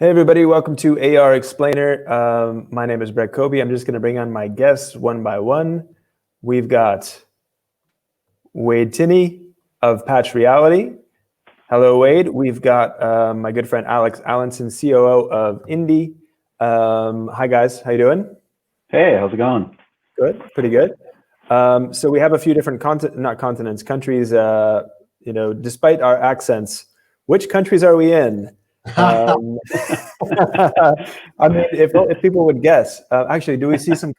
Hey everybody, welcome to AR Explainer. My name is Brett Kobe. I'm just going to bring on my guests one by one. We've got Wade Tinney of Patch Reality. Hello, Wade. We've got my good friend Alex Alanson, COO of INDE. Hi guys, how you doing? Hey, how's it going? Good, pretty good. So we have a few different countries. Despite our accents, which countries are we in? I mean, if people would guess. Actually, do we see some?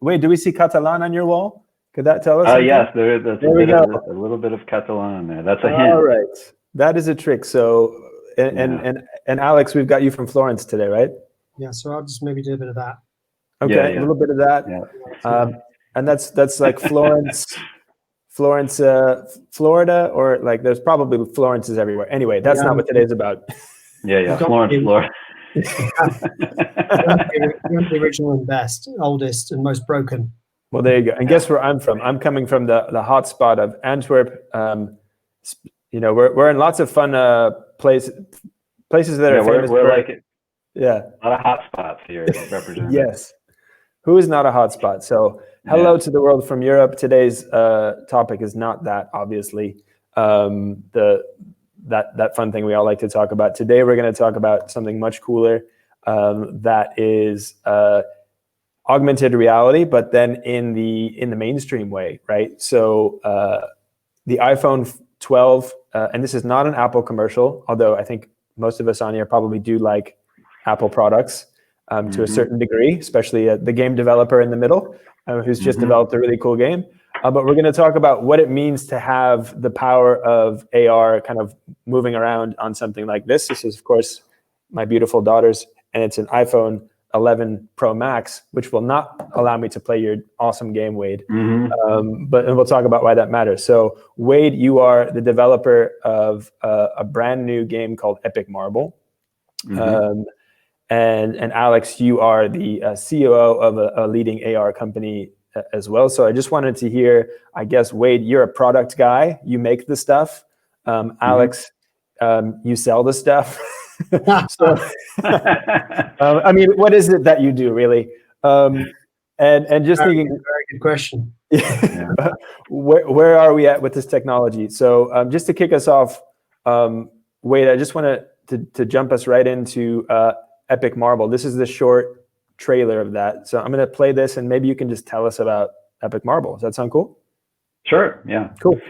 Wait, do we see Catalan on your wall? Could that tell us something? Yes, there's a little bit of Catalan there. That's a hint. All right, that is a trick. So, and Alex, we've got you from Florence today, right? Yeah, so I'll just maybe do a bit of that. Okay, a little bit of that. Yeah. And that's like Florence, Florida, or like there's probably Florences everywhere. Anyway, that's not what today's about. Yeah, Florence, Florida. The original and best, oldest and most broken. Well, there you go. And guess where I'm from? I'm coming from the hot spot of Antwerp. We're in lots of fun places that are famous. We're like it. Yeah, a lot of hot spots here represented. Yes. Who is not a hot spot? So hello to the world from Europe. Today's topic is not that, obviously. That fun thing we all like to talk about. Today we're going to talk about something much cooler, that is augmented reality, but then in the mainstream way, right? So the iPhone 12, and this is not an Apple commercial, although I think most of us on here probably do like Apple products to a certain degree, especially the game developer in the middle who's just developed a really cool game. But we're going to talk about what it means to have the power of AR kind of moving around on something like this. This is, of course, my beautiful daughter's, and it's an iPhone 11 Pro Max, which will not allow me to play your awesome game, Wade. But we'll talk about why that matters. So, Wade, you are the developer of a brand new game called Epic Marble. And Alex, you are the COO of a leading AR company as well. So I just wanted to hear, I guess, Wade, you're a product guy. You make the stuff. Alex, you sell the stuff. So, I mean, what is it that you do, really? And just thinking, very good question. Where are we at with this technology? So just to kick us off, Wade, I just want to jump us right into Epic Marble. This is the short trailer of that. So I'm going to play this and maybe you can just tell us about Epic Marble. Does that sound cool? Sure. Yeah. Cool.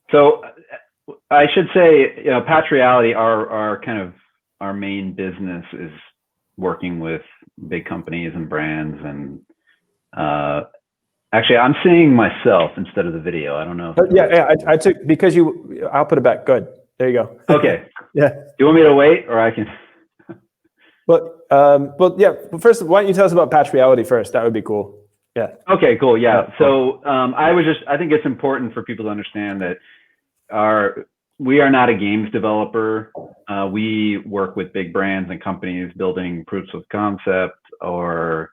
So I should say, Patch Reality, our main business is working with big companies and brands. And actually, I'm seeing myself instead of the video. I don't know. I took, because I'll put it back. Good. There you go. Okay. Yeah. Do you want me to wait or I can? But first, why don't you tell us about Patch Reality first? That would be cool. Yeah. Okay, cool. Yeah. So I think it's important for people to understand that we are not a games developer. We work with big brands and companies building proofs of concept or,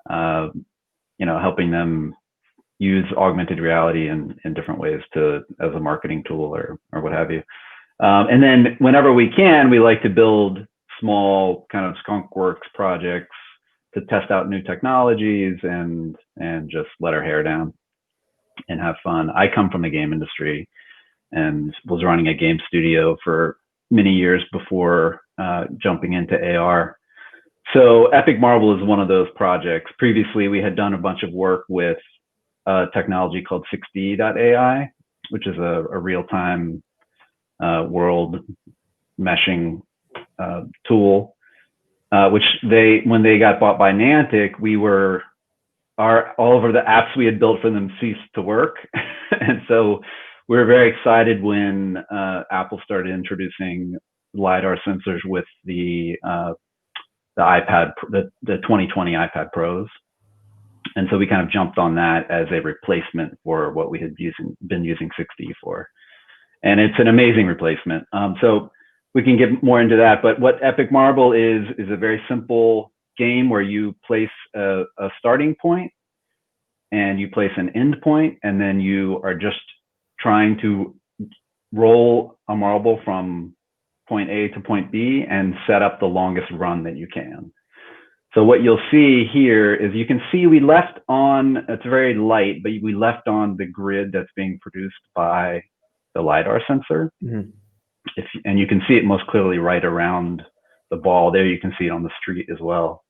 helping them use augmented reality in different ways as a marketing tool or what have you. And then whenever we can, we like to build small kind of skunkworks projects to test out new technologies and just let our hair down and have fun. I come from the game industry and was running a game studio for many years before jumping into AR. So Epic Marble is one of those projects. Previously, we had done a bunch of work with a technology called 6D.ai, which is a real-time world meshing tool, which when they got bought by Niantic, all of the apps we had built for them ceased to work. And so we were very excited when Apple started introducing LiDAR sensors with the iPad, the 2020 iPad Pros. And so we kind of jumped on that as a replacement for what we had been using 6D for. And it's an amazing replacement. So we can get more into that, but what Epic Marble is a very simple game where you place a starting point and you place an end point, and then you are just trying to roll a marble from point A to point B and set up the longest run that you can. So what you'll see here is you can see we left on, it's very light, but we left on the grid that's being produced by the LiDAR sensor. Mm-hmm. And you can see it most clearly right around the ball. There you can see it on the street as well.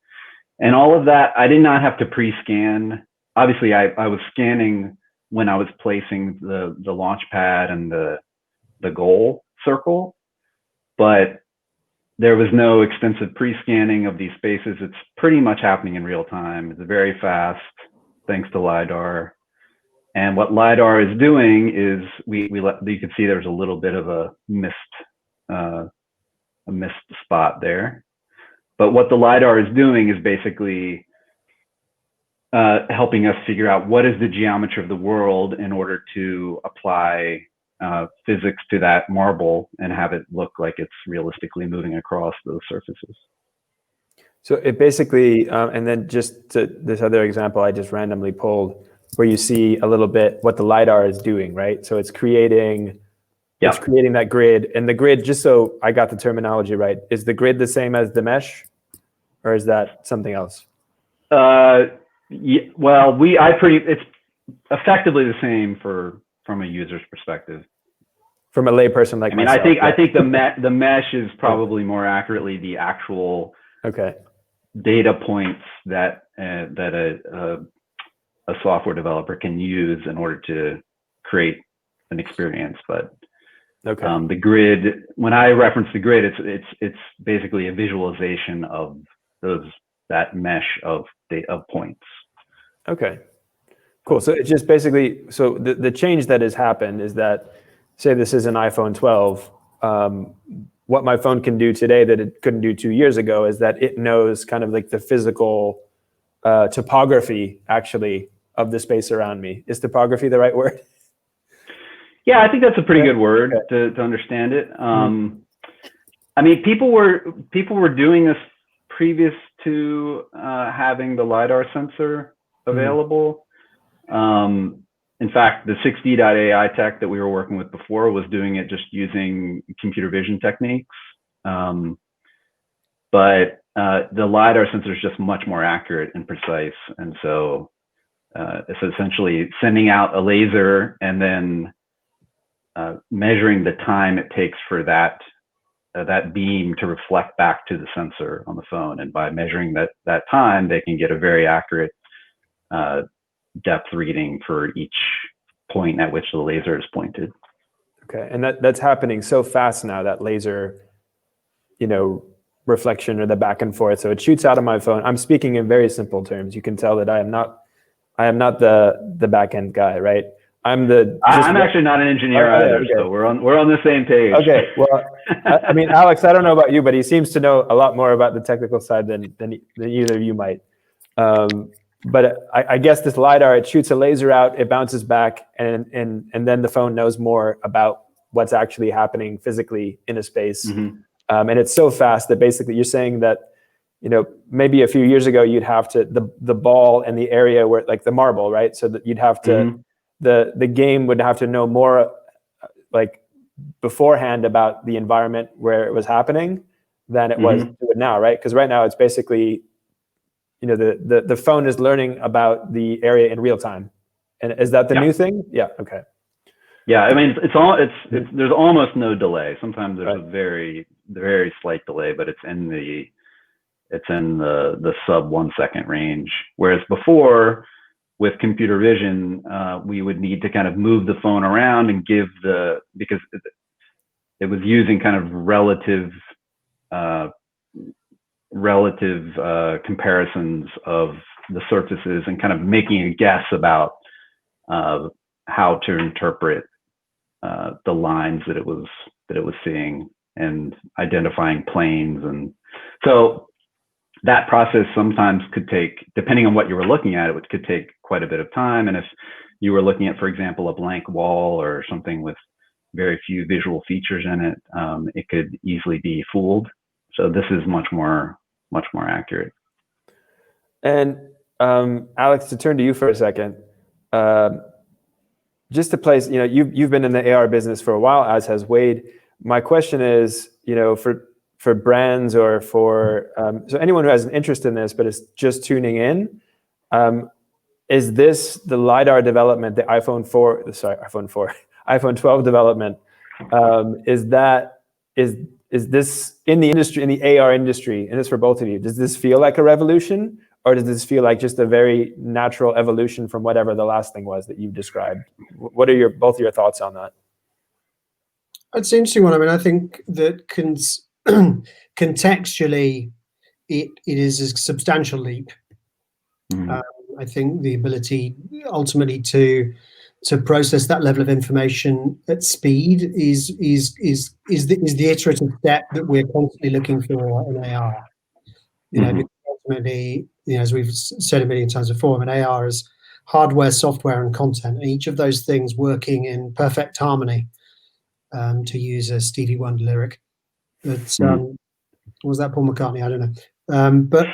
And all of that, I did not have to pre-scan. Obviously, I was scanning when I was placing the launch pad and the goal circle, but there was no extensive pre-scanning of these spaces. It's pretty much happening in real time. It's very fast, thanks to LiDAR. And what LiDAR is doing is you can see there's a little bit of a missed spot there. But what the LiDAR is doing is basically helping us figure out what is the geometry of the world in order to apply physics to that marble and have it look like it's realistically moving across those surfaces. So it basically, and then just to this other example I just randomly pulled, where you see a little bit what the LiDAR is doing, right? So it's creating, it's creating that grid, and the grid, just so I got the terminology right, is the grid the same as the mesh, or is that something else? Yeah, well, it's effectively the same from a user's perspective. From a layperson like myself. I think the mesh is probably more accurately the actual data points that a software developer can use in order to create an experience. But the grid, when I reference the grid, it's basically a visualization of that mesh of points. Okay, cool. So it's just basically, so the change that has happened is that, say this is an iPhone 12, what my phone can do today that it couldn't do 2 years ago is that it knows kind of like the physical topography, actually, of the space around me. Is topography the right word? Yeah, I think that's a pretty good word to understand it. I mean, people were doing this previous to having the LiDAR sensor available. In fact, the 6D.ai tech that we were working with before was doing it just using computer vision techniques. But the LiDAR sensor is just much more accurate and precise. And so it's essentially sending out a laser and then measuring the time it takes for that beam to reflect back to the sensor on the phone. And by measuring that time, they can get a very accurate depth reading for each point at which the laser is pointed. Okay, and that's happening so fast now, that laser, reflection or the back and forth. So it shoots out of my phone. I'm speaking in very simple terms. You can tell that I am not the back end guy, right? I'm actually not an engineer either, so we're on the same page. Okay, well, I mean, Alex, I don't know about you, but he seems to know a lot more about the technical side than either of you might. But I guess this LiDAR, it shoots a laser out, it bounces back, and then the phone knows more about what's actually happening physically in a space. And it's so fast that basically you're saying that, maybe a few years ago you'd have to the ball and the area where, like the marble, right? So that you'd have to the game would have to know more like beforehand about the environment where it was happening than it was now, right? Because right now it's basically, the phone is learning about the area in real time. And is that the new thing? Yeah. Okay. Yeah. I mean, there's almost no delay. Sometimes there's a very, very slight delay, but it's in the sub 1 second range. Whereas before, with computer vision, we would need to kind of move the phone around and because it was using kind of relative comparisons of the surfaces and kind of making a guess about how to interpret the lines that it was seeing and identifying planes. And so that process sometimes could take, depending on what you were looking at, it could take quite a bit of time. And if you were looking at, for example, a blank wall or something with very few visual features in it, it could easily be fooled. So this is much more accurate. And Alex, to turn to you for a second, just to place, you've been in the AR business for a while, as has Wade. My question is, for brands or for so anyone who has an interest in this but is just tuning in, is this the LiDAR development, the iPhone 12 development? Is this in the industry, in the AR industry, and this for both of you? Does this feel like a revolution, or does this feel like just a very natural evolution from whatever the last thing was that you described? What are both your thoughts on that? It's an interesting one. I mean, I think that contextually, it is a substantial leap. Mm-hmm. I think the ability ultimately to process that level of information at speed is the iterative step that we're constantly looking for in AR. Because ultimately, as we've said a million times before, I mean, AR is hardware, software, and content, and each of those things working in perfect harmony. To use a Stevie Wonder lyric, but was that Paul McCartney? I don't know. But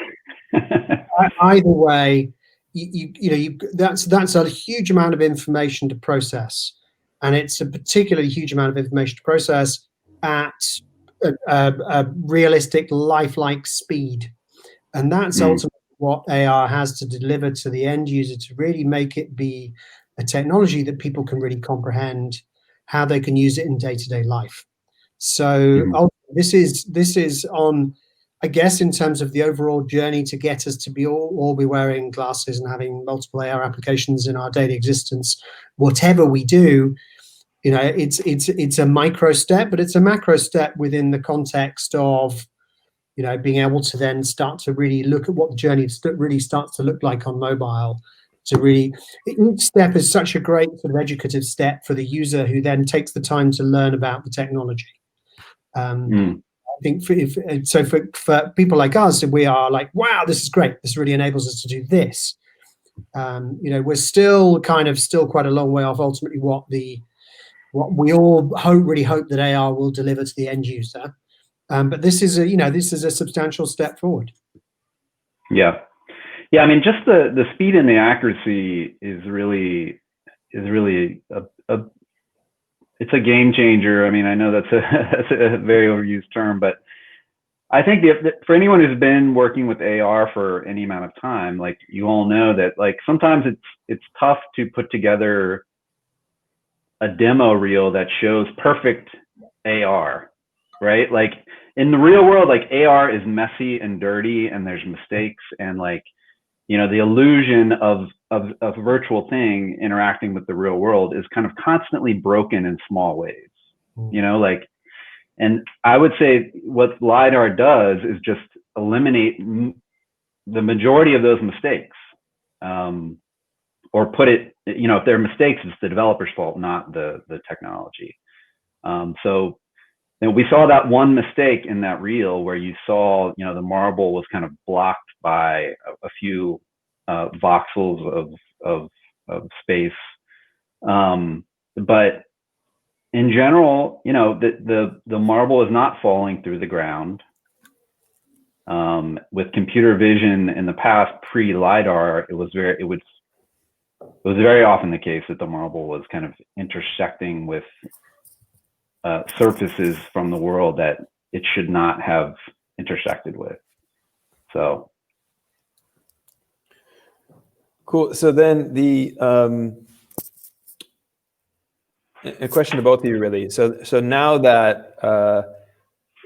either way, that's a huge amount of information to process, and it's a particularly huge amount of information to process at a realistic, lifelike speed, and that's ultimately what AR has to deliver to the end user to really make it be a technology that people can really comprehend how they can use it in day-to-day life. So this is on, I guess, in terms of the overall journey to get us to be all be wearing glasses and having multiple AR applications in our daily existence, whatever we do, it's a micro step, but it's a macro step within the context of, being able to then start to really look at what the journey really starts to look like on mobile. Each step is such a great sort of educative step for the user who then takes the time to learn about the technology. I think for people like us, we are like, wow, this is great. This really enables us to do this. We're still quite a long way off ultimately what we all really hope that AR will deliver to the end user. But this is a substantial step forward. Yeah. Yeah, I mean, just the speed and the accuracy is really it's a game changer. I mean, I know that's a very overused term, but I think for anyone who's been working with AR for any amount of time, like, you all know that, like, sometimes it's tough to put together a demo reel that shows perfect AR, right? Like, in the real world, like, AR is messy and dirty, and there's mistakes, and, like, the illusion of a virtual thing interacting with the real world is kind of constantly broken in small ways, and I would say what LiDAR does is just eliminate the majority of those mistakes, or put it, if they're mistakes, it's the developer's fault, not the technology. So we saw that one mistake in that reel where you saw, the marble was kind of blocked by a few voxels of space. But in general, the marble is not falling through the ground. With computer vision in the past, pre-LiDAR, it was very often the case that the marble was kind of intersecting with surfaces from the world that it should not have intersected with. So cool. So then a question to both of you, really. So now that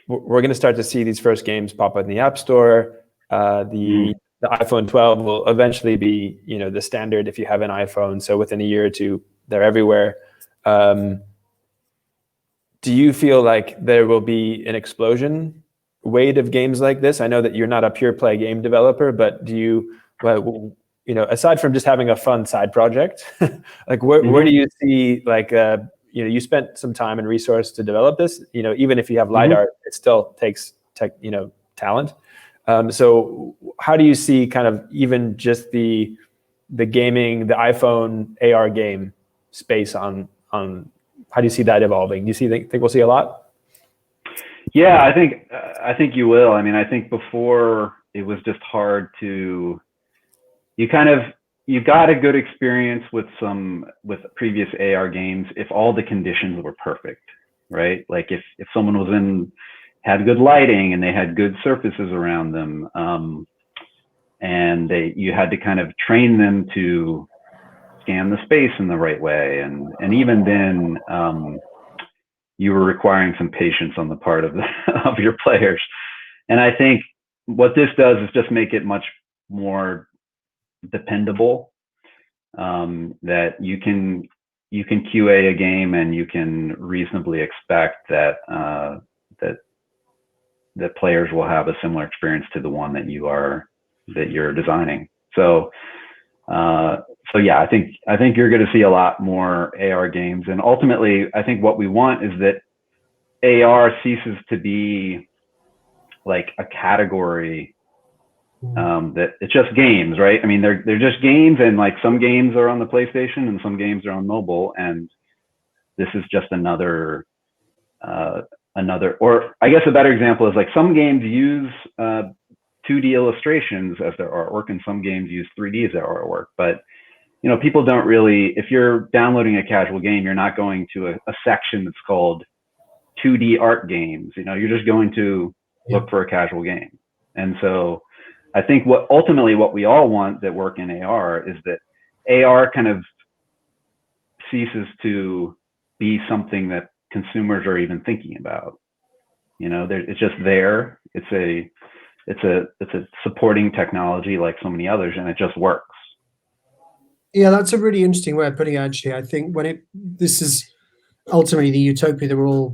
we're going to start to see these first games pop up in the App Store, the iPhone 12 will eventually be, the standard if you have an iPhone. So within a year or two, they're everywhere. Do you feel like there will be an explosion weight of games like this? I know that you're not a pure play game developer, but do you, aside from just having a fun side project, like where do you see, like, you spent some time and resource to develop this, even if you have LiDAR, it still takes talent. So how do you see kind of even just the gaming, the iPhone AR game space on how do you see that evolving? Do you think we'll see a lot? Yeah, I think you will. I mean, I think before it was just hard to, you got a good experience with previous AR games if all the conditions were perfect, right? Like if someone was in had good lighting and they had good surfaces around them. And you had to kind of train them to scan the space in the right way. And even then, you were requiring some patience on the part of of your players. And I think what this does is just make it much more dependable, that you can QA a game and you can reasonably expect that that players will have a similar experience to the one that you're designing. So yeah, I think you're going to see a lot more AR games, and ultimately, I think what we want is that AR ceases to be like a category, that it's just games, right? I mean, they're just games, and like some games are on the PlayStation and some games are on mobile, and this is just another, or I guess a better example is like some games use 2D illustrations as their artwork, and some games use 3D as their artwork. But you know, people don't really, if you're downloading a casual game, you're not going to a section that's called 2D art games. You know, you're just going to look for a casual game. And so I think ultimately what we all want that work in AR is that AR kind of ceases to be something that consumers are even thinking about. You know, it's just there. It's a supporting technology like so many others, and it just works. Yeah, that's a really interesting way of putting it, actually. I think this is ultimately the utopia that we're all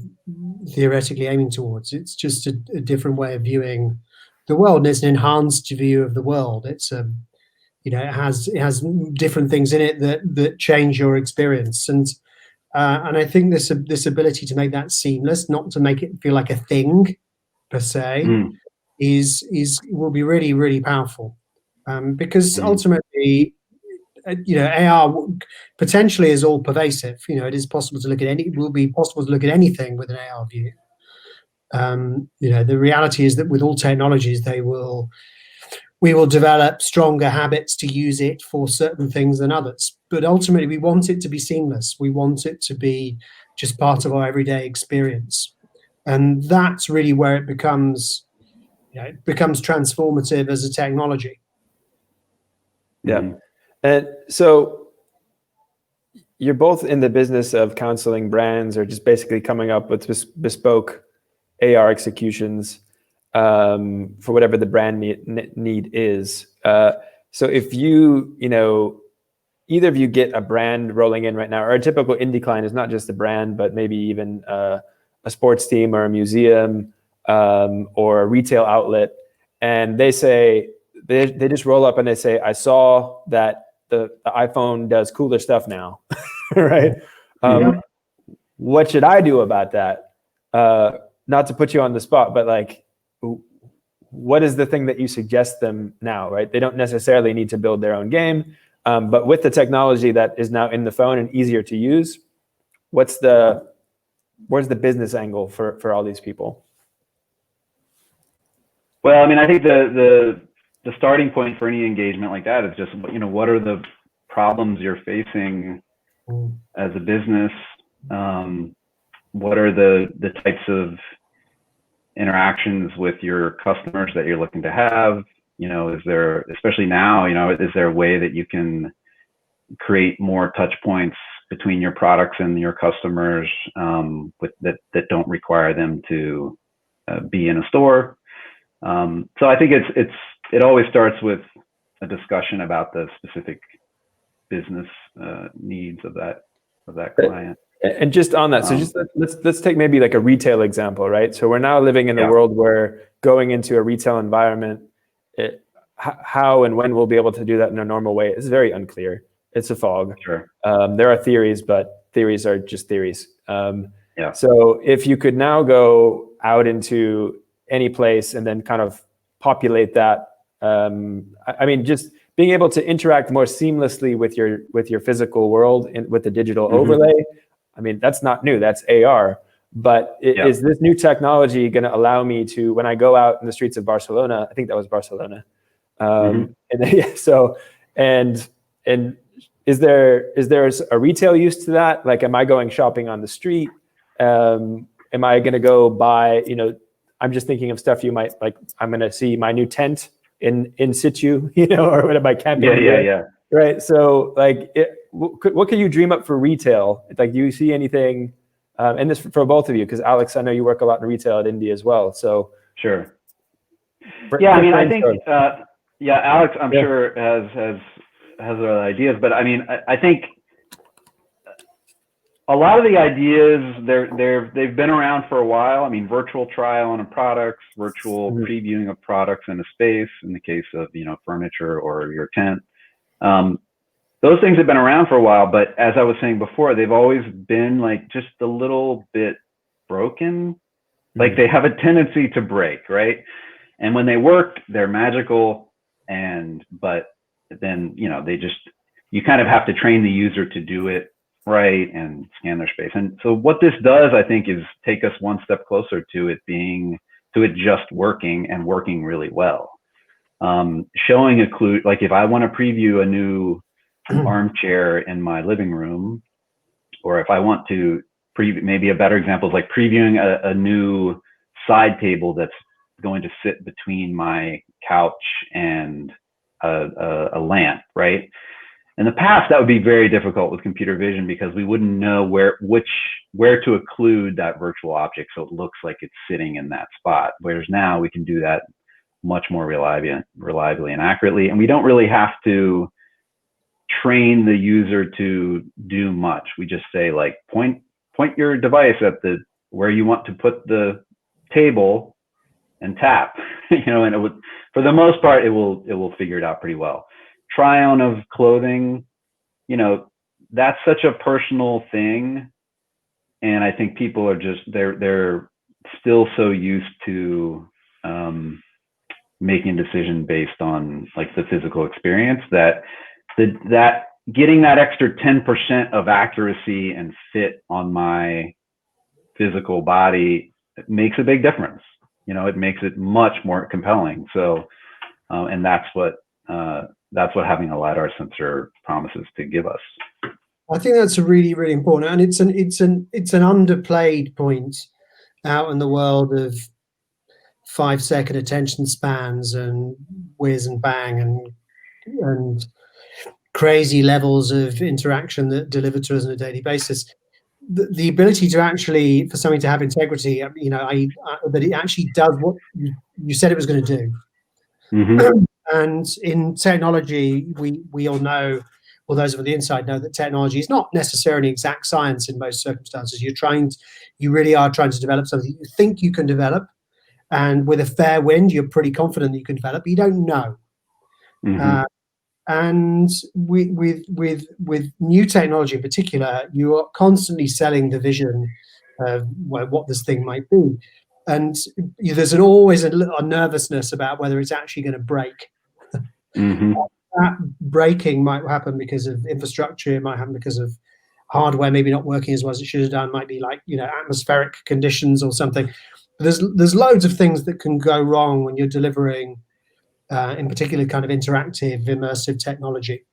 theoretically aiming towards. It's just a different way of viewing the world, and it's an enhanced view of the world. It's it has different things in it that change your experience, and I think this ability to make that seamless, not to make it feel like a thing per se, will be really, really powerful, because ultimately, AR potentially is all pervasive. You know, it is possible to look at it will be possible to look at anything with an AR view. The reality is that with all technologies, we will develop stronger habits to use it for certain things than others. But ultimately, we want it to be seamless. We want it to be just part of our everyday experience. And that's really where it becomes transformative as a technology. Yeah. And so you're both in the business of counseling brands or just basically coming up with bespoke AR executions for whatever the brand need is. So if either of you get a brand rolling in right now, or a typical indie client is not just a brand, but maybe even a sports team or a museum or a retail outlet, and they say, they just roll up and they say, I saw that the iPhone does cooler stuff now, right? What should I do about that? Not to put you on the spot, but like, what is the thing that you suggest them now, right? They don't necessarily need to build their own game, but with the technology that is now in the phone and easier to use, where's the business angle for all these people? Well, I mean, I think the starting point for any engagement like that is just, what are the problems you're facing as a business? What are the types of interactions with your customers that you're looking to have? Is there, especially now, is there a way that you can create more touch points between your products and your customers that don't require them to be in a store? So I think it always starts with a discussion about the specific business needs of that client. And just on that, so just let's take maybe like a retail example, right? So we're now living in a world where going into a retail environment, how and when we'll be able to do that in a normal way is very unclear. It's a fog. Sure. There are theories, but theories are just theories. So if you could now go out into any place and then kind of populate that, I mean, just being able to interact more seamlessly with your physical world and with the digital overlay. I mean, that's not new, that's AR. But is this new technology going to allow me to, when I go out in the streets of Barcelona, I think that was Barcelona. And is there a retail use to that? Like, am I going shopping on the street? Am I going to go buy, I'm just thinking of stuff you might like. I'm going to see my new tent in situ, or what my camping gear. Yeah. Right. So like, what could you dream up for retail? Like, do you see anything? And this for both of you, because Alex, I know you work a lot in retail at INDE as well. So sure. Yeah, I mean, I think Alex, I'm sure has other ideas, but I mean, I think a lot of the ideas they've been around for a while. I mean, virtual trial on products, virtual previewing of products in a space, in the case of furniture or your tent. Those things have been around for a while, but as I was saying before, they've always been like just a little bit broken. Like they have a tendency to break, right? And when they work, they're magical. But then, you kind of have to train the user to do it right and scan their space. And so what this does, I think, is take us one step closer to it just working and working really well. Showing a clue, like if I want to preview a new armchair in my living room, or if I want to maybe a better example is like previewing a new side table that's going to sit between my couch and a lamp, right? In the past, that would be very difficult with computer vision because we wouldn't know where to occlude that virtual object so it looks like it's sitting in that spot. Whereas now we can do that much more reliably and accurately, and we don't really have to train the user to do much. We just say like point your device at where you want to put the table and tap, and it would, for the most part, it will figure it out pretty well. Try on of clothing, that's such a personal thing, and I think people are just they're still so used to making a decision based on like the physical experience that getting that extra 10% of accuracy and fit on my physical body makes a big difference. It makes it much more compelling. So, and that's what having a LiDAR sensor promises to give us. I think that's a really, really important, and it's an underplayed point out in the world of 5-second attention spans and whiz and bang and crazy levels of interaction that deliver to us on a daily basis. The ability to actually, for something to have integrity, that it actually does what you said it was going to do. Mm-hmm. And in technology, we all know, or those of on the inside know, that technology is not necessarily exact science in most circumstances. You really are trying to develop something you think you can develop, and with a fair wind, you're pretty confident that you can develop, but you don't know. Mm-hmm. And with new technology in particular, you are constantly selling the vision of what this thing might be, and there's always a nervousness about whether it's actually going to break. Mm-hmm. That breaking might happen because of infrastructure. It might happen because of hardware maybe not working as well as it should have done. It might be like atmospheric conditions or something. But there's loads of things that can go wrong when you're delivering. In particular, kind of interactive, immersive technology,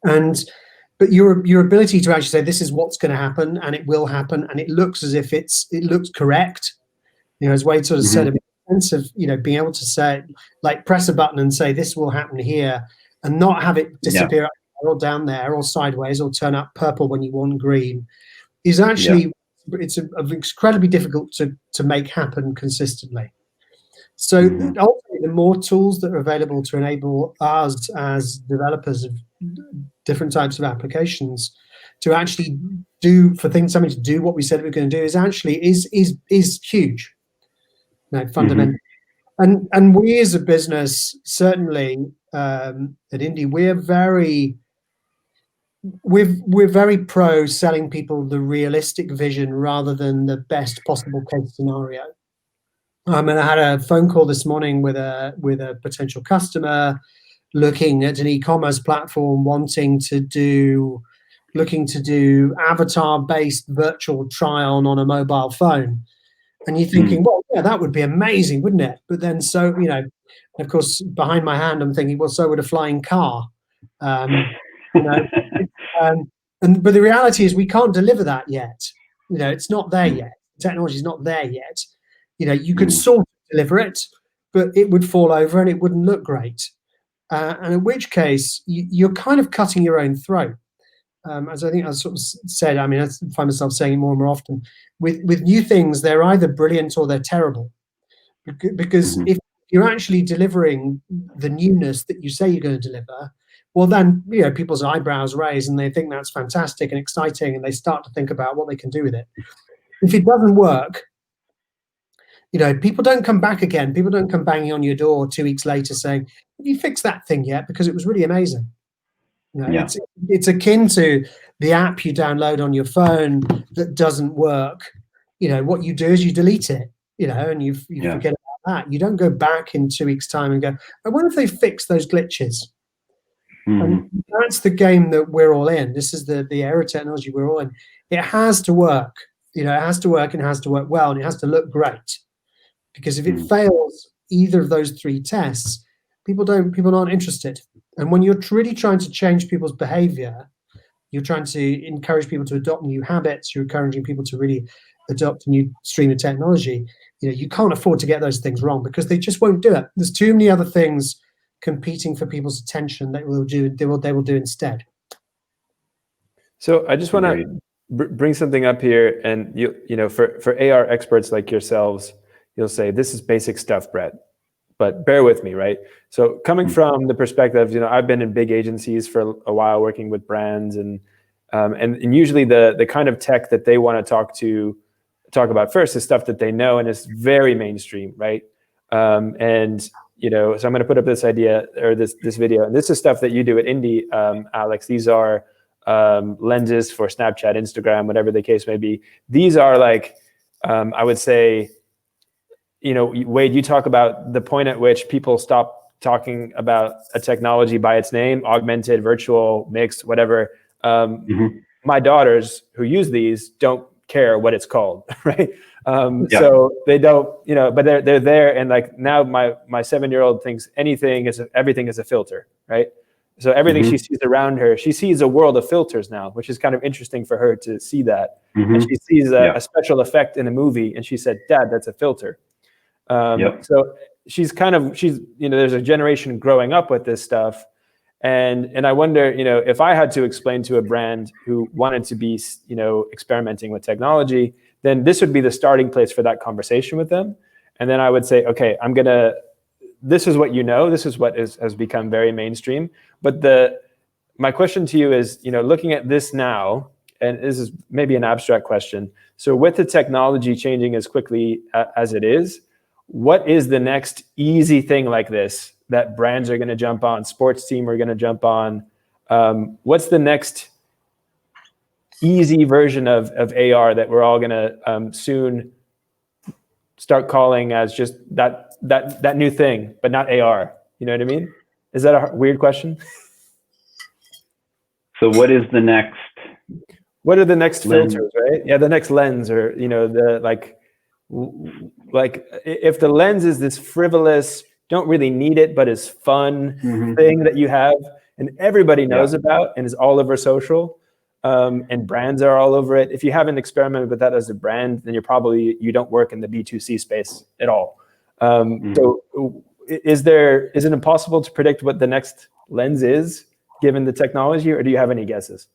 but your ability to actually say this is what's going to happen, and it will happen, and it looks as if it looks correct. As Wade sort of said, a sense of being able to say, like, press a button and say this will happen here, and not have it disappear up there or down there or sideways or turn up purple when you want green, is actually it's incredibly difficult to make happen consistently. So ultimately, the more tools that are available to enable us as developers of different types of applications to actually something to do what we said we were going to do is huge. Fundamentally, and we as a business, certainly at INDE, we're very pro selling people the realistic vision rather than the best possible case scenario. And I had a phone call this morning with a potential customer looking at an e-commerce platform looking to do avatar-based virtual trial on a mobile phone. And you're thinking, well, yeah, that would be amazing, wouldn't it? But then, of course, behind my hand, I'm thinking, well, so would a flying car. But the reality is we can't deliver that yet. It's not there yet. Technology is not there yet. You could sort of deliver it, but it would fall over and it wouldn't look great. And in which case, you're kind of cutting your own throat. As I think I sort of said, I mean, I find myself saying it more and more often. With new things, they're either brilliant or they're terrible. Because if you're actually delivering the newness that you say you're going to deliver, well, then people's eyebrows raise and they think that's fantastic and exciting, and they start to think about what they can do with it. If it doesn't work, people don't come back again. People don't come banging on your door 2 weeks later saying, "Have you fixed that thing yet? Because it was really amazing." It's akin to the app you download on your phone that doesn't work. What you do is you delete it, and you forget about that. You don't go back in 2 weeks' time and go, "I wonder if they fixed those glitches." And that's the game that we're all in. This is the era of technology we're all in. It has to work. It has to work, and it has to work well, and it has to look great. Because if it fails either of those three tests, people aren't interested. And when you're really trying to change people's behavior, you're trying to encourage people to adopt new habits, you're encouraging people to really adopt a new stream of technology, you can't afford to get those things wrong, because they just won't do it. There's too many other things competing for people's attention that they will do instead. So I just want to bring something up here, and for AR experts like yourselves, you'll say, "This is basic stuff, Brett." But bear with me, right? So coming from the perspective, I've been in big agencies for a while working with brands, and usually the kind of tech that they want to talk about first is stuff that they know and is very mainstream, right? So I'm going to put up this idea, or this video, and this is stuff that you do at INDE, Alex. These are lenses for Snapchat, Instagram, whatever the case may be. These are like, I would say, Wade, you talk about the point at which people stop talking about a technology by its name: augmented, virtual, mixed, whatever. My daughters who use these don't care what it's called, right? So they don't, but they're there, and like now my 7-year-old thinks everything is a filter, right? So everything she sees around her, she sees a world of filters now, which is kind of interesting for her to see that. And she sees a special effect in a movie, and she said, "Dad, that's a filter." So she's there's a generation growing up with this stuff. And I wonder, if I had to explain to a brand who wanted to be, experimenting with technology, then this would be the starting place for that conversation with them. And then I would say, okay, this is what this is what has become very mainstream. But my question to you is, looking at this now, and this is maybe an abstract question. So with the technology changing as quickly as it is, what is the next easy thing like this that brands are going to jump on, sports team are going to jump on? What's the next easy version of AR that we're all going to soon start calling as just that new thing, but not AR? You know what I mean? Is that a weird question? So what is the next? What are the next lens? filters, right? Yeah, the next lens, or like if the lens is this frivolous, don't really need it, but is fun thing that you have and everybody knows about and is all over social, and brands are all over it. If you haven't experimented with that as a brand, then you don't work in the B2C space at all. So is it impossible to predict what the next lens is given the technology, or do you have any guesses?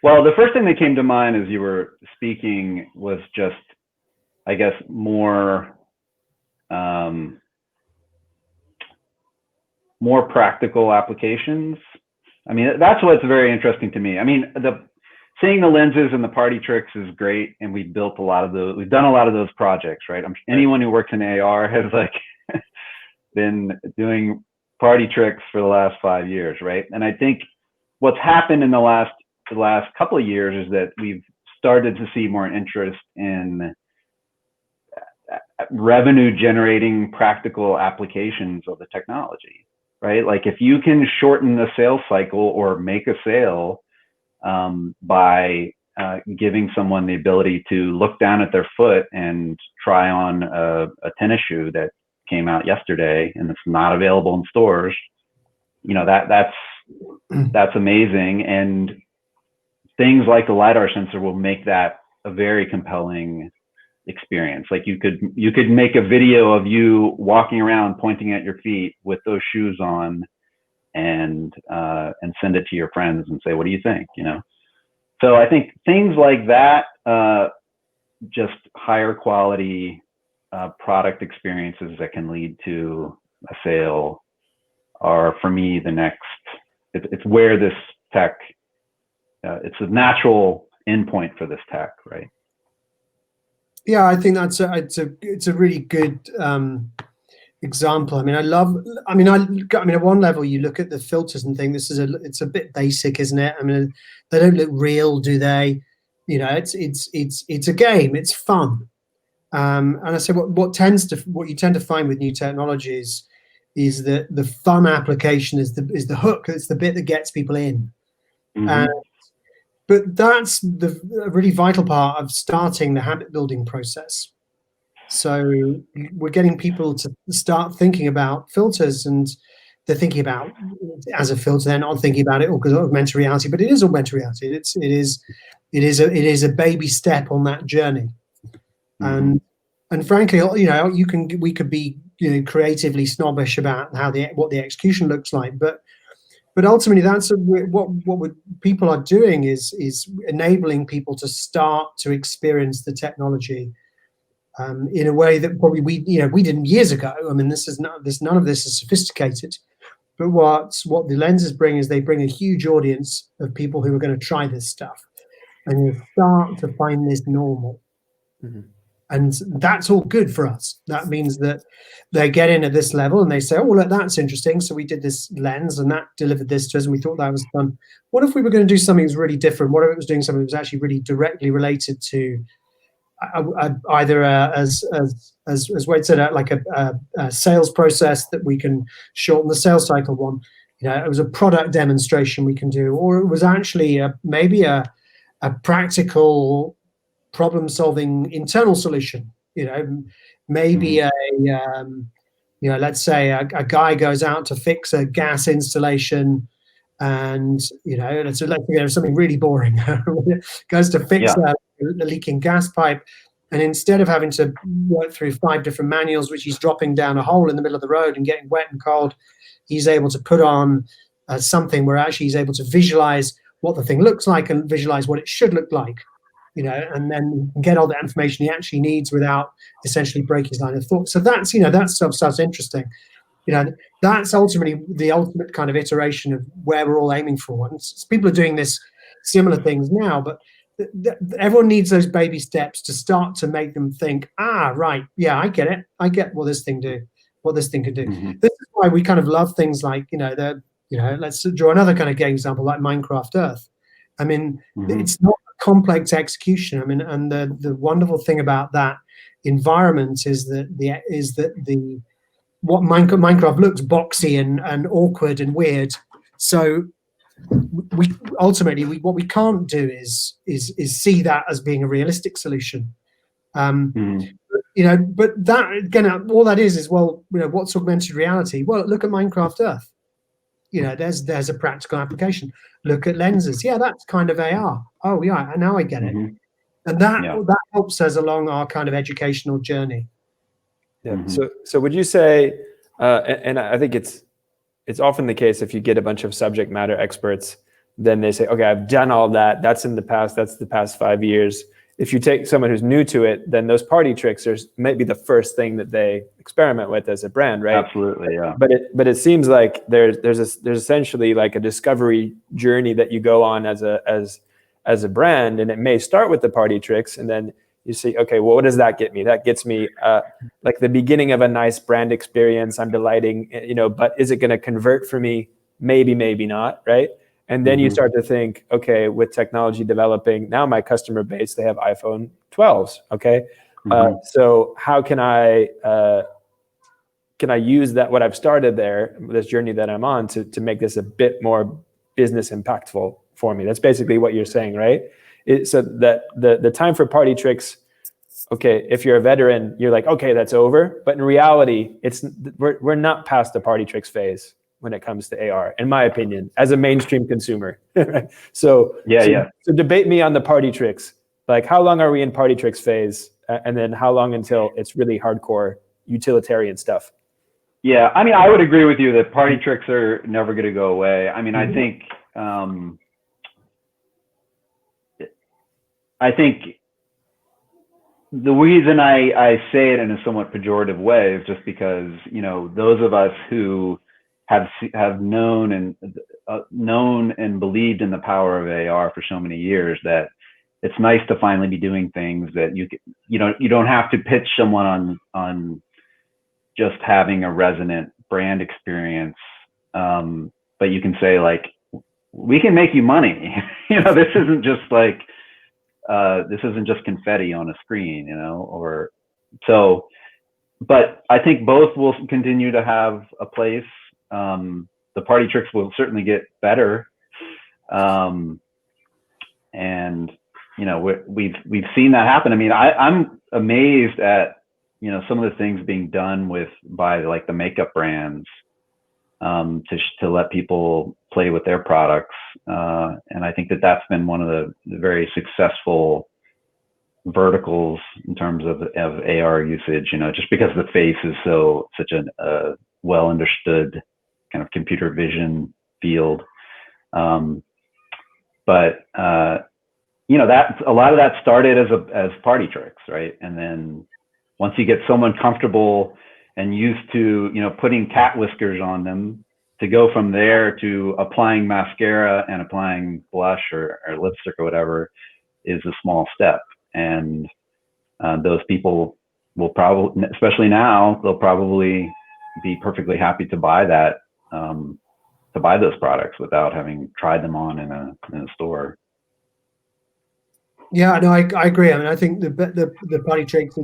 Well, the first thing that came to mind as you were speaking was just, I guess, more practical applications. I mean, that's what's very interesting to me. I mean, seeing the lenses and the party tricks is great, and we've done a lot of those projects, right? Anyone who works in AR has been doing party tricks for the last 5 years, right? And I think what's happened in the last couple of years is that we've started to see more interest in revenue generating practical applications of the technology, right? Like if you can shorten the sales cycle or make a sale by giving someone the ability to look down at their foot and try on a tennis shoe that came out yesterday and it's not available in stores, that's amazing. And things like the LiDAR sensor will make that a very compelling experience. Like you could make a video of you walking around pointing at your feet with those shoes on, and send it to your friends and say, what do you think? So I think things like that, just higher quality product experiences that can lead to a sale are, for me, the next. It's where this tech. It's a natural endpoint for this tech, right? Yeah, I think it's a really good example. At one level you look at the filters and think it's a bit basic, isn't it? I mean, they don't look real, do they? It's a game, it's fun. And I say what you tend to find with new technologies is that the fun application is the hook. It's the bit that gets people in. Mm-hmm. But that's the really vital part of starting the habit building process. So we're getting people to start thinking about filters, and they're thinking about as a filter. They're not thinking about it because of augmented reality, but it is augmented reality. It is a baby step on that journey. Mm-hmm. And frankly, we could be creatively snobbish about what the execution looks like, but ultimately that's what people are doing is enabling people to start to experience the technology in a way that probably we didn't years ago. I mean, none of this is sophisticated, but what the lenses bring is they bring a huge audience of people who are going to try this stuff, and you start to find this normal. Mm-hmm. And that's all good for us. That means that they get in at this level and they say, oh, well, look, that's interesting. So we did this lens and that delivered this to us and we thought that was fun. What if we were going to do something that was really different? What if it was doing something that was actually really directly related to either as Wade said, like a sales process that we can shorten the sales cycle one. It was a product demonstration we can do, or it was actually maybe a practical problem-solving internal solution. Maybe let's say a guy goes out to fix a gas installation, and let's say something really boring. Goes to fix a leaking gas pipe, and instead of having to work through 5 different manuals, which he's dropping down a hole in the middle of the road and getting wet and cold, he's able to put on something where actually he's able to visualize what the thing looks like and visualize what it should look like. And then get all the information he actually needs without essentially breaking his line of thought. So that's, that stuff sounds interesting. That's ultimately the ultimate kind of iteration of where we're all aiming for. And people are doing this similar things now, but everyone needs those baby steps to start to make them think, right, yeah, I get it. I get what this thing can do. Mm-hmm. This is why we kind of love things like, let's draw another kind of game example like Minecraft Earth. I mean, mm-hmm. It's not complex execution. I mean, and the wonderful thing about that environment is that what Minecraft looks boxy and awkward and weird. So we ultimately what we can't do is see that as being a realistic solution. Mm-hmm. But that again, all that is what's augmented reality? Well, look at Minecraft Earth. There's a practical application. Look at lenses. Yeah, that's kind of AR. Oh, yeah, now I get it. Mm-hmm. And that helps us along our kind of educational journey. Yeah. Mm-hmm. So would you say, and I think it's often the case if you get a bunch of subject matter experts, then they say, okay, I've done all that. That's in the past. That's the past 5 years. If you take someone who's new to it, then those party tricks are maybe the first thing that they experiment with as a brand, right? Absolutely, yeah. But it seems like there's essentially like a discovery journey that you go on as a brand, and it may start with the party tricks, and then you see, okay, well, what does that get me? That gets me like the beginning of a nice brand experience. I'm delighting, but is it going to convert for me? Maybe, maybe not, right? And then you start to think, okay, with technology developing, now my customer base, they have iPhone 12s, okay? So how can I use that, what I've started there, this journey that I'm on, to make this a bit more business impactful for me? That's basically what you're saying, right? So that the time for party tricks, okay, if you're a veteran, you're like, okay, that's over. But in reality, we're not past the party tricks phase. when it comes to AR, in my opinion, as a mainstream consumer. So debate me on the party tricks. Like, how long are we in party tricks phase, and then how long until it's really hardcore utilitarian stuff? Yeah, I mean, I would agree with you that party tricks are never going to go away. I mean, I think the reason I say it in a somewhat pejorative way is just because, you know, those of us who have known and believed in the power of AR for so many years, that it's nice to finally be doing things that you don't have to pitch someone on just having a resonant brand experience, but you can say, like, we can make you money. You know, this isn't just like this isn't just confetti on a screen, you know, or so. But I think both will continue to have a place. The party tricks will certainly get better, and you know, we've seen that happen. I mean, I'm amazed at, you know, some of the things being done by like the makeup brands, to let people play with their products, and I think that's been one of the very successful verticals in terms of AR usage. You know, just because the face is such a well understood kind of computer vision field, but you know, that a lot of that started as party tricks, right? And then once you get someone comfortable and used to, you know, putting cat whiskers on them, to go from there to applying mascara and applying blush or lipstick or whatever is a small step. And those people will probably, especially now, they'll probably be perfectly happy to buy that, to buy those products without having tried them on in a store. Yeah, no, I agree. I mean, I think the party tricks,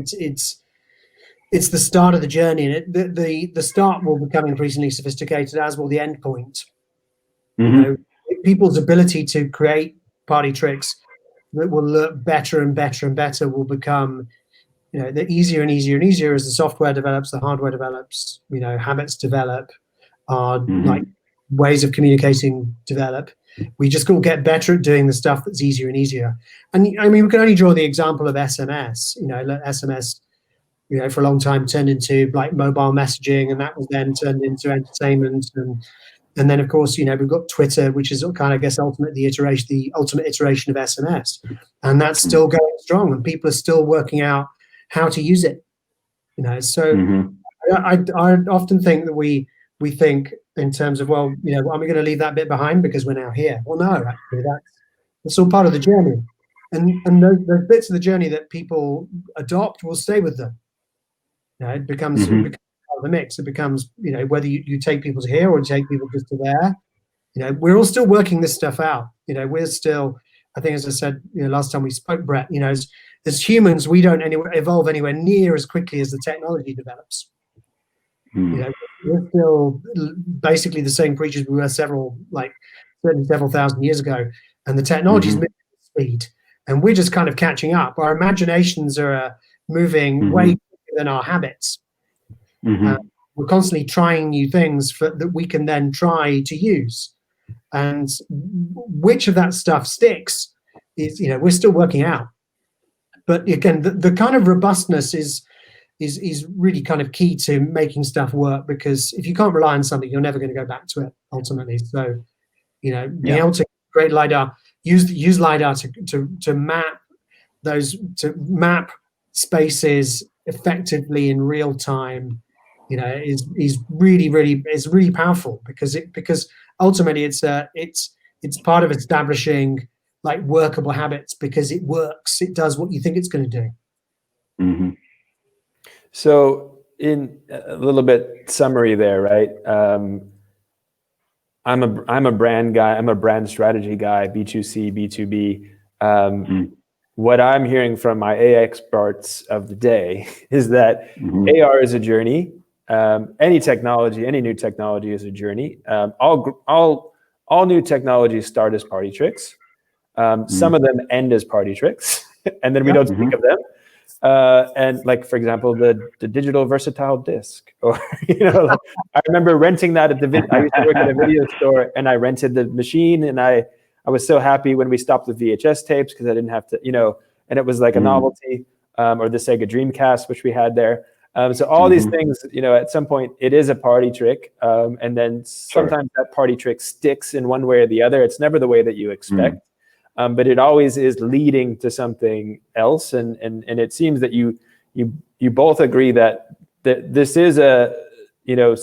it's the start of the journey, and the start will become increasingly sophisticated, as will the end point. You know, people's ability to create party tricks that will look better and better and better will become, you know, they're easier and easier and easier as the software develops, the hardware develops, you know, habits develop, like ways of communicating develop. We just all get better at doing the stuff that's easier and easier. And I mean, we can only draw the example of SMS. You know, SMS, you know, for a long time turned into like mobile messaging, and that was then turned into entertainment, and then of course, you know, we've got Twitter, which is kind of, I guess, the ultimate iteration of SMS, and that's still going strong, and people are still working out how to use it. You know, so I often think that we think in terms of, well, you know, are we going to leave that bit behind because we're now here? Well, no, actually, that's all part of the journey, and those bits of the journey that people adopt will stay with them. You know, it becomes part of the mix. It becomes, you know, whether you take people to here or you take people just to there. You know, we're all still working this stuff out. You know, we're still, I think, as I said, you know, last time we spoke, Brett, you know, as humans, we don't evolve anywhere near as quickly as the technology develops. You know, we're still basically the same creatures we were certainly several thousand years ago, and the technology's moving at speed, and we're just kind of catching up. Our imaginations are moving way than our habits. We're constantly trying new things that we can then try to use, and which of that stuff sticks is, you know, we're still working out. But again, the kind of robustness is really kind of key to making stuff work, because if you can't rely on something, you're never going to go back to it ultimately. So, you know, being able to create LiDAR, use LiDAR to map spaces effectively in real time, you know, is really powerful, because ultimately it's part of establishing like workable habits, because it works. It does what you think it's going to do. So in a little bit summary there, right? I'm a brand guy. I'm a brand strategy guy, B2C, B2B. What I'm hearing from my AI experts of the day is that AR is a journey. Any technology, any new technology is a journey. All new technologies start as party tricks. Some of them end as party tricks, and then we don't speak of them. And like, for example, the digital versatile disc, or like, I remember renting that at I used to work at a video store, and I rented the machine, and I was so happy when we stopped the VHS tapes because I didn't have to, and it was like a novelty, or the Sega Dreamcast, which we had there. So all these things, at some point it is a party trick, and then sometimes that party trick sticks in one way or the other. It's never the way that you expect. But it always is leading to something else, and it seems that you both agree that this is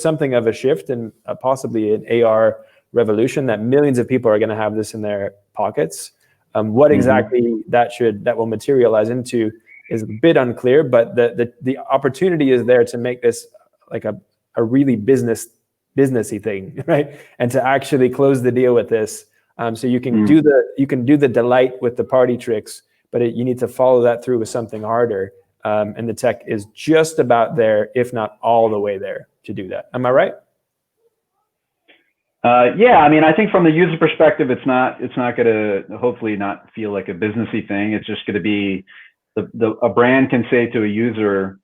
something of a shift and possibly an AR revolution, that millions of people are going to have this in their pockets. What exactly that will materialize into is a bit unclear, but the opportunity is there to make this like a really businessy thing, right? And to actually close the deal with this. So you can do the delight with the party tricks, but you need to follow that through with something harder. And the tech is just about there, if not all the way there, to do that. Am I right? Yeah, I mean, I think from the user perspective, it's not going to hopefully not feel like a businessy thing. It's just going to be a brand can say to a user,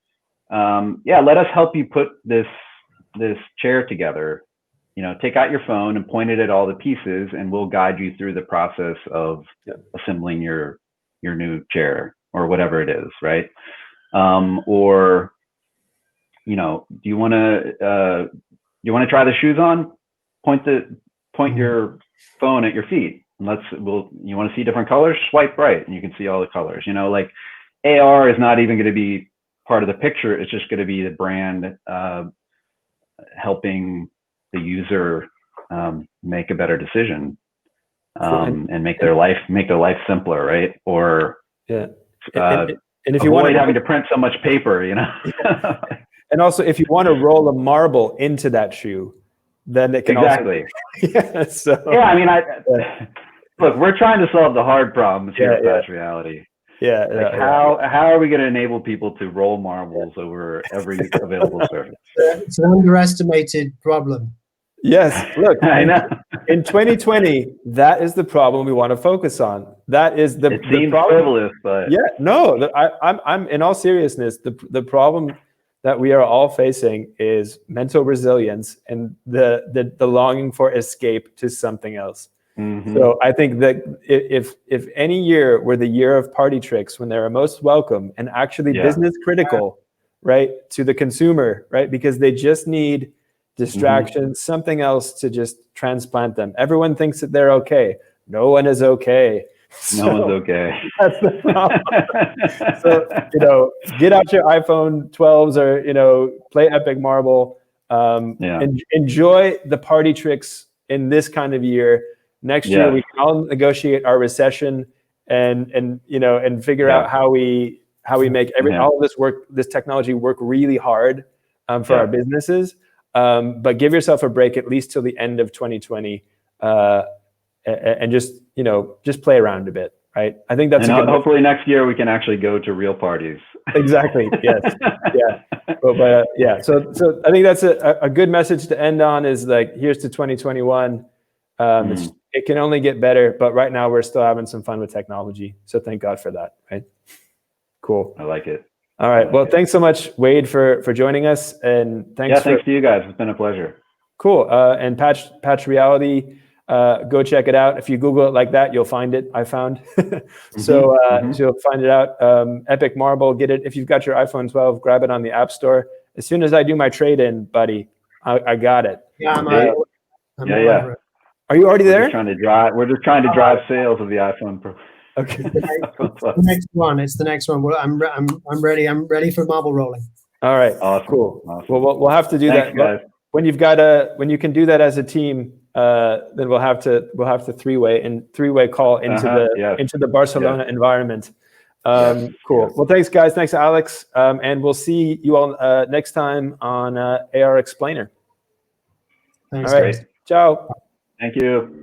yeah, let us help you put this chair together. Take out your phone and point it at all the pieces, and we'll guide you through the process of assembling your new chair or whatever it is, right? Or, do you want to try the shoes on? Point your phone at your feet, and you want to see different colors? Swipe right, and you can see all the colors. Like AR is not even going to be part of the picture. It's just going to be the brand helping the user make a better decision, and make their life simpler, right? Or and if you avoid having to print so much paper, And also, if you want to roll a marble into that shoe, then it can exactly. I mean, look, we're trying to solve the hard problems here at Patch Reality. How are we going to enable people to roll marbles over every available surface? It's an underestimated problem. Yes, look, I know. In 2020, that is the problem we want to focus on. That is the seems problem. Frivolous, but I'm in all seriousness, the problem that we are all facing is mental resilience and the longing for escape to something else. So I think that if any year were the year of party tricks, when they are most welcome and actually business critical, right, to the consumer, right, because they just need distraction, something else to just transplant them. Everyone thinks that they're okay. No one is okay. No one's okay. That's the problem. So, get out your iPhone 12s or, play Epic Marble. Enjoy the party tricks in this kind of year. Next year, we can all negotiate our recession and figure out how we make all of this technology work really hard for our businesses. But give yourself a break at least till the end of 2020, and just play around a bit, right? I think that's hopefully next year we can actually go to real parties. Exactly. Yes. Yeah. So I think that's a good message to end on. Is like, here's to 2021. It can only get better, but right now we're still having some fun with technology. So thank God for that, right? Cool. I like it. All right. Well, thanks so much, Wade, for joining us, and thanks to you guys. It's been a pleasure. Cool. And Patch Reality, go check it out. If you Google it like that, you'll find it. I found. So you'll find it out. Epic Marble, get it. If you've got your iPhone 12, grab it on the App Store. As soon as I do my trade-in, buddy, I got it. Yeah, I'm Are you already there? We're just trying to drive sales of the iPhone Pro. Okay. The next one. It's the next one. Well, I'm ready. I'm ready for marble rolling. All right. Awesome. Cool. Awesome. Well, we'll have to do that. Guys. When you can do that as a team, then we'll have to three-way call into the Barcelona environment. Cool. Well, thanks, guys. Thanks, Alex. And we'll see you all next time on AR Explainer. Thanks. All right. Ciao. Thank you.